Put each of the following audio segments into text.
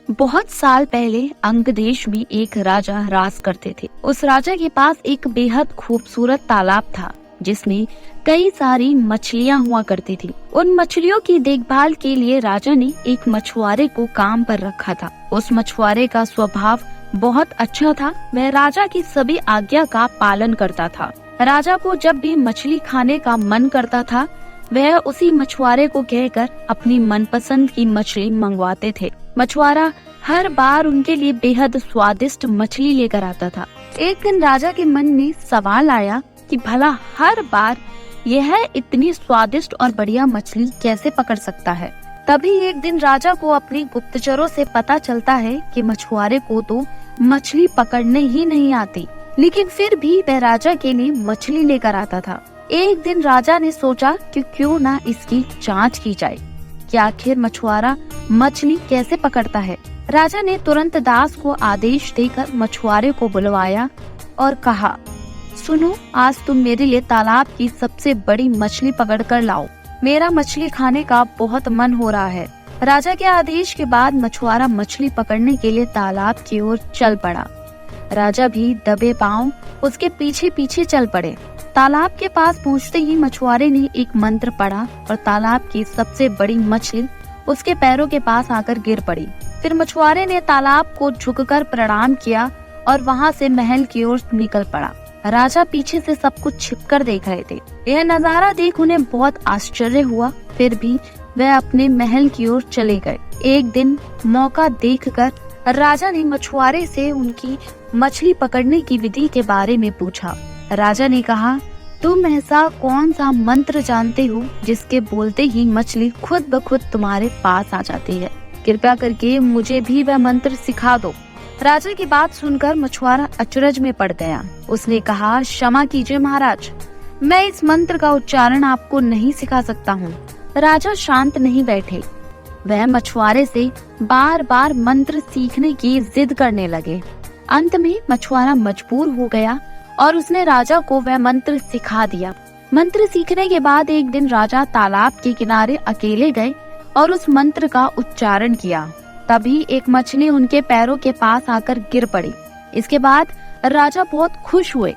बहुत साल पहले अंग देश में एक राजा राज करते थे। उस राजा के पास एक बेहद खूबसूरत तालाब था जिसमें कई सारी मछलियां हुआ करती थी। उन मछलियों की देखभाल के लिए राजा ने एक मछुआरे को काम पर रखा था। उस मछुआरे का स्वभाव बहुत अच्छा था। वह राजा की सभी आज्ञा का पालन करता था। राजा को जब भी मछली खाने का मन करता था वह उसी मछुआरे को कहकर अपनी मनपसंद की मछली मंगवाते थे। मछुआरा हर बार उनके लिए बेहद स्वादिष्ट मछली लेकर आता था। एक दिन राजा के मन में सवाल आया कि भला हर बार यह इतनी स्वादिष्ट और बढ़िया मछली कैसे पकड़ सकता है। तभी एक दिन राजा को अपनी गुप्तचरों से पता चलता है कि मछुआरे को तो मछली पकड़ने ही नहीं आती, लेकिन फिर भी वह राजा के लिए मछली लेकर आता था। एक दिन राजा ने सोचा कि क्यों ना इसकी जांच की जाए कि आखिर मछुआरा मछली कैसे पकड़ता है। राजा ने तुरंत दास को आदेश देकर मछुआरे को बुलवाया और कहा, सुनो, आज तुम मेरे लिए तालाब की सबसे बड़ी मछली पकड़ कर लाओ। मेरा मछली खाने का बहुत मन हो रहा है। राजा के आदेश के बाद मछुआरा मछली पकड़ने के लिए तालाब की ओर चल पड़ा। राजा भी दबे पांव उसके पीछे पीछे चल पड़े। तालाब के पास पहुंचते ही मछुआरे ने एक मंत्र पढ़ा और तालाब की सबसे बड़ी मछली उसके पैरों के पास आकर गिर पड़ी। फिर मछुआरे ने तालाब को झुककर प्रणाम किया और वहां से महल की ओर निकल पड़ा। राजा पीछे से सब कुछ छिपकर देख रहे थे। यह नजारा देख उन्हें बहुत आश्चर्य हुआ। फिर भी वह अपने महल की ओर चले गए। एक दिन मौका देखकर राजा ने मछुआरे से उनकी मछली पकड़ने की विधि के बारे में पूछा। राजा ने कहा, तुम ऐसा कौन सा मंत्र जानते हो जिसके बोलते ही मछली खुद ब खुद तुम्हारे पास आ जाती है? कृपया करके मुझे भी वह मंत्र सिखा दो। राजा की बात सुनकर मछुआरा अचरज में पड़ गया। उसने कहा, क्षमा कीजिए महाराज, मैं इस मंत्र का उच्चारण आपको नहीं सिखा सकता हूँ। राजा शांत नहीं बैठे। वह मछुआरे से बार बार मंत्र सीखने की जिद करने लगे। अंत में मछुआरा मजबूर हो गया और उसने राजा को वह मंत्र सिखा दिया। मंत्र सीखने के बाद एक दिन राजा तालाब के किनारे अकेले गए और उस मंत्र का उच्चारण किया। तभी एक मछली उनके पैरों के पास आकर गिर पड़ी। इसके बाद राजा बहुत खुश हुए।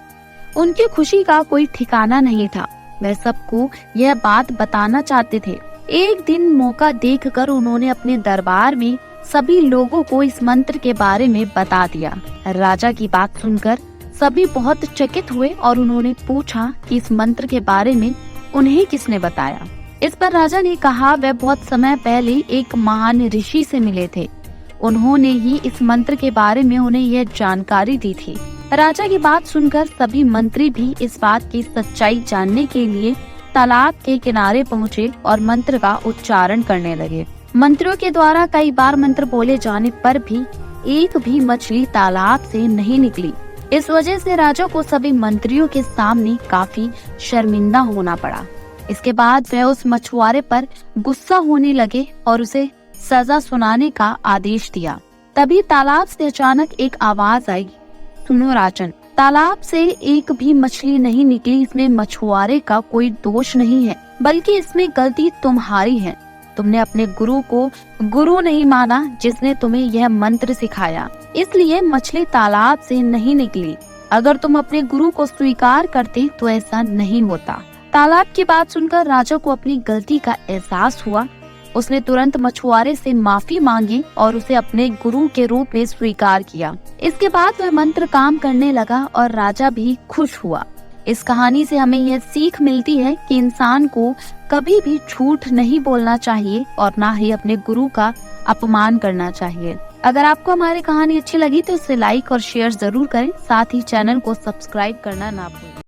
उनकी खुशी का कोई ठिकाना नहीं था। वह सबको यह बात बताना चाहते थे। एक दिन मौका देखकर उन्होंने अपने दरबार में सभी लोगों को इस मंत्र के बारे में बता दिया। राजा की बात सुनकर सभी बहुत चकित हुए और उन्होंने पूछा कि इस मंत्र के बारे में उन्हें किसने बताया। इस पर राजा ने कहा, वह बहुत समय पहले एक महान ऋषि से मिले थे। उन्होंने ही इस मंत्र के बारे में उन्हें यह जानकारी दी थी। राजा की बात सुनकर सभी मंत्री भी इस बात की सच्चाई जानने के लिए तालाब के किनारे पहुँचे और मंत्र का उच्चारण करने लगे। मंत्रियों के द्वारा कई बार मंत्र बोले जाने पर भी एक भी मछली तालाब से नहीं निकली। इस वजह से राजा को सभी मंत्रियों के सामने काफी शर्मिंदा होना पड़ा। इसके बाद वह उस मछुआरे पर गुस्सा होने लगे और उसे सजा सुनाने का आदेश दिया। तभी तालाब से अचानक एक आवाज आई, सुनो राजन, तालाब से एक भी मछली नहीं निकली। इसमें मछुआरे का कोई दोष नहीं है, बल्कि इसमें गलती तुम्हारी है। तुमने अपने गुरु को गुरु नहीं माना जिसने तुम्हें यह मंत्र सिखाया, इसलिए मछली तालाब से नहीं निकली। अगर तुम अपने गुरु को स्वीकार करते तो ऐसा नहीं होता। तालाब की बात सुनकर राजा को अपनी गलती का एहसास हुआ। उसने तुरंत मछुआरे से माफी मांगी और उसे अपने गुरु के रूप में स्वीकार किया। इसके बाद वह मंत्र काम करने लगा और राजा भी खुश हुआ। इस कहानी से हमें यह सीख मिलती है कि इंसान को कभी भी झूठ नहीं बोलना चाहिए और ना ही अपने गुरु का अपमान करना चाहिए। अगर आपको हमारी कहानी अच्छी लगी तो इसे लाइक और शेयर जरूर करें। साथ ही चैनल को सब्सक्राइब करना ना भूलें।